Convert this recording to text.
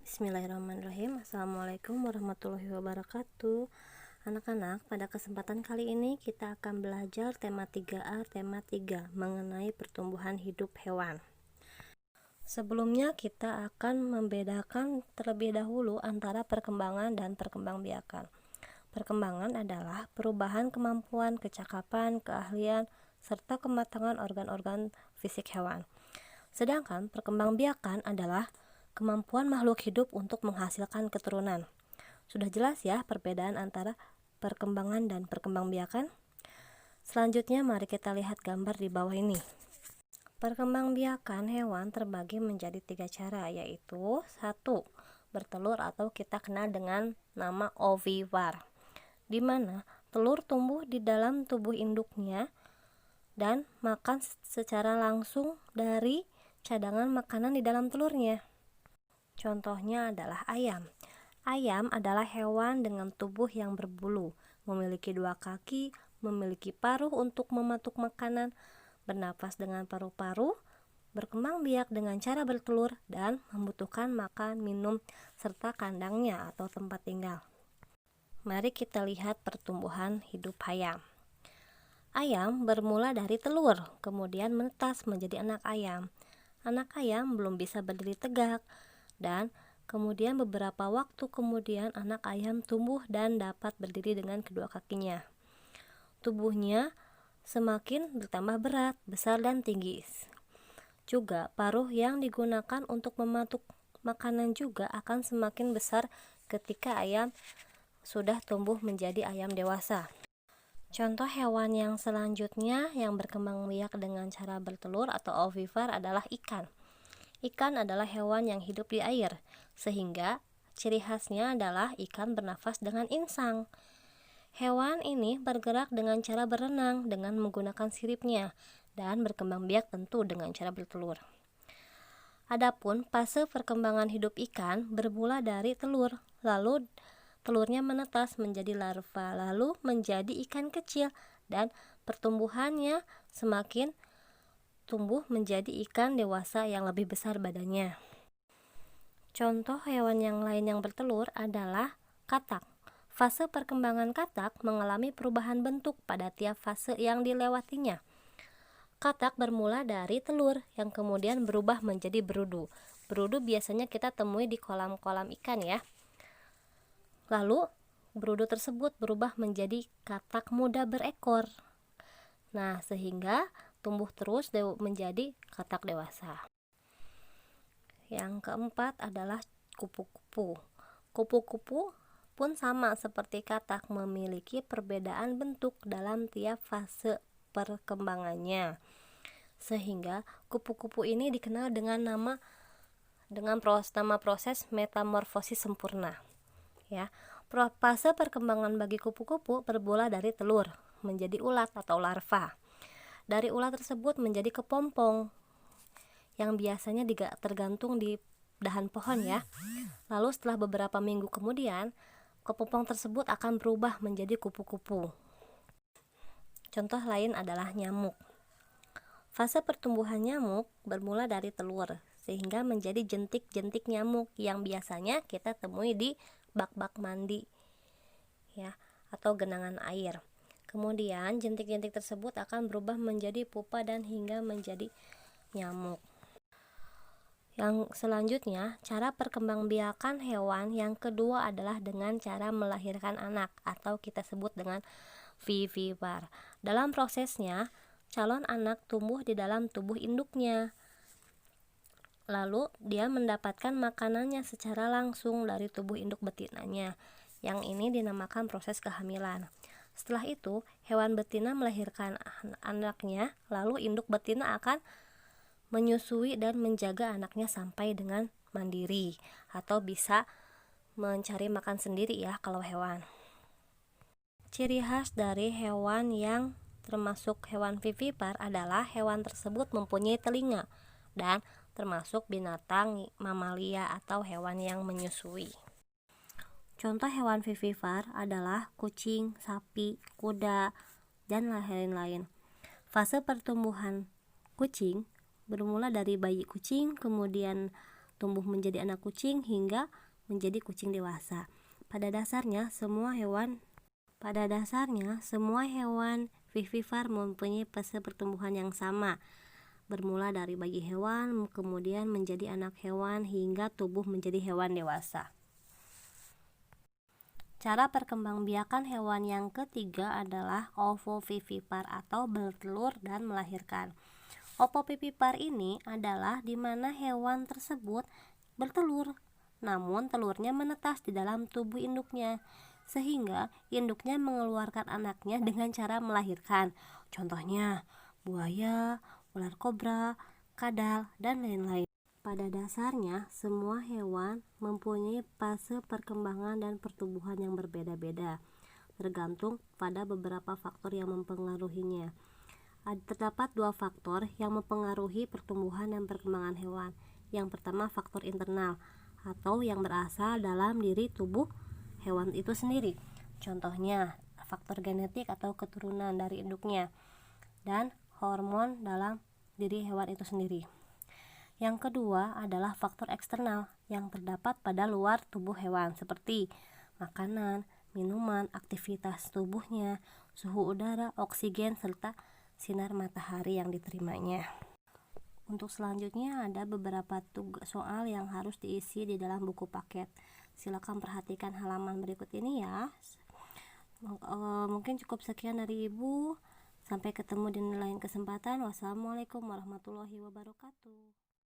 Bismillahirrahmanirrahim. Assalamualaikum warahmatullahi wabarakatuh. Anak-anak, pada kesempatan kali ini kita akan belajar tema 3A, tema 3 mengenai pertumbuhan hidup hewan. Sebelumnya kita akan membedakan terlebih dahulu antara perkembangan dan perkembangbiakan. Perkembangan adalah perubahan kemampuan, kecakapan, keahlian, serta kematangan organ-organ fisik hewan. Sedangkan perkembangbiakan adalah kemampuan makhluk hidup untuk menghasilkan keturunan. Sudah jelas ya perbedaan antara perkembangan dan perkembangbiakan? Selanjutnya mari kita lihat gambar di bawah ini. Perkembangbiakan hewan terbagi menjadi 3 cara, yaitu 1. Bertelur atau kita kenal dengan nama ovivor, di mana telur tumbuh di dalam tubuh induknya dan makan secara langsung dari cadangan makanan di dalam telurnya. Contohnya adalah ayam. Ayam adalah hewan dengan tubuh yang berbulu, memiliki 2 kaki, memiliki paruh untuk mematuk makanan, bernapas dengan paru-paru, berkembang biak dengan cara bertelur, dan membutuhkan makan, minum, serta kandangnya atau tempat tinggal. Mari kita lihat pertumbuhan hidup ayam. Ayam bermula dari telur, kemudian menetas menjadi anak ayam. Anak ayam belum bisa berdiri tegak, dan kemudian beberapa waktu kemudian anak ayam tumbuh dan dapat berdiri dengan kedua kakinya. Tubuhnya semakin bertambah berat, besar, dan tinggi. Juga paruh yang digunakan untuk mematuk makanan juga akan semakin besar ketika ayam sudah tumbuh menjadi ayam dewasa. Contoh hewan yang selanjutnya yang berkembang biak dengan cara bertelur atau ovivor adalah ikan. Ikan adalah hewan yang hidup di air, sehingga ciri khasnya adalah ikan bernafas dengan insang. Hewan ini bergerak dengan cara berenang dengan menggunakan siripnya dan berkembang biak tentu dengan cara bertelur. Adapun fase perkembangan hidup ikan bermula dari telur, lalu telurnya menetas menjadi larva, lalu menjadi ikan kecil, dan pertumbuhannya semakin tumbuh menjadi ikan dewasa yang lebih besar badannya. Contoh hewan yang lain yang bertelur adalah katak. Fase perkembangan katak mengalami perubahan bentuk pada tiap fase yang dilewatinya. Katak bermula dari telur yang kemudian berubah menjadi berudu. Berudu biasanya kita temui di kolam-kolam ikan ya. Lalu berudu tersebut berubah menjadi katak muda berekor. Nah, sehingga tumbuh terus menjadi katak dewasa. Yang keempat adalah kupu-kupu. Kupu-kupu pun sama seperti katak, memiliki perbedaan bentuk dalam tiap fase perkembangannya. Sehingga kupu-kupu ini dikenal dengan nama proses metamorfosis sempurna. Ya, fase perkembangan bagi kupu-kupu bermula dari telur menjadi ulat atau larva. Dari ulat tersebut menjadi kepompong yang biasanya tergantung di dahan pohon ya. Lalu setelah beberapa minggu kemudian, kepompong tersebut akan berubah menjadi kupu-kupu. Contoh lain adalah nyamuk. Fase pertumbuhan nyamuk bermula dari telur sehingga menjadi jentik-jentik nyamuk yang biasanya kita temui di bak-bak mandi ya, atau genangan air. Kemudian jentik-jentik tersebut akan berubah menjadi pupa dan hingga menjadi nyamuk. Yang selanjutnya, cara perkembangbiakan hewan yang kedua adalah dengan cara melahirkan anak atau kita sebut dengan vivipar. Dalam prosesnya, calon anak tumbuh di dalam tubuh induknya. Lalu dia mendapatkan makanannya secara langsung dari tubuh induk betinanya. Yang ini dinamakan proses kehamilan. Setelah itu, hewan betina melahirkan anaknya, lalu induk betina akan menyusui dan menjaga anaknya sampai dengan mandiri atau bisa mencari makan sendiri ya kalau hewan. Ciri khas dari hewan yang termasuk hewan vivipar adalah hewan tersebut mempunyai telinga dan termasuk binatang mamalia atau hewan yang menyusui. Contoh hewan vivipar adalah kucing, sapi, kuda, dan lain-lain. Fase pertumbuhan kucing bermula dari bayi kucing, kemudian tumbuh menjadi anak kucing hingga menjadi kucing dewasa. Pada dasarnya semua hewan vivipar mempunyai fase pertumbuhan yang sama, bermula dari bayi hewan, kemudian menjadi anak hewan hingga tumbuh menjadi hewan dewasa. Cara perkembangbiakan hewan yang ketiga adalah ovovivipar atau bertelur dan melahirkan. Ovovivipar ini adalah di mana hewan tersebut bertelur, namun telurnya menetas di dalam tubuh induknya, sehingga induknya mengeluarkan anaknya dengan cara melahirkan. Contohnya buaya, ular kobra, kadal, dan lain-lain. Pada dasarnya, semua hewan mempunyai fase perkembangan dan pertumbuhan yang berbeda-beda, tergantung pada beberapa faktor yang mempengaruhinya. Terdapat dua faktor yang mempengaruhi pertumbuhan dan perkembangan hewan. Yang pertama, faktor internal atau yang berasal dalam diri tubuh hewan itu sendiri. Contohnya, faktor genetik atau keturunan dari induknya dan hormon dalam diri hewan itu sendiri. Yang kedua adalah faktor eksternal yang terdapat pada luar tubuh hewan seperti makanan, minuman, aktivitas tubuhnya, suhu udara, oksigen, serta sinar matahari yang diterimanya. Untuk selanjutnya ada beberapa soal yang harus diisi di dalam buku paket. Silakan perhatikan halaman berikut ini ya. Mungkin cukup sekian dari Ibu. Sampai ketemu di lain kesempatan. Wassalamualaikum warahmatullahi wabarakatuh.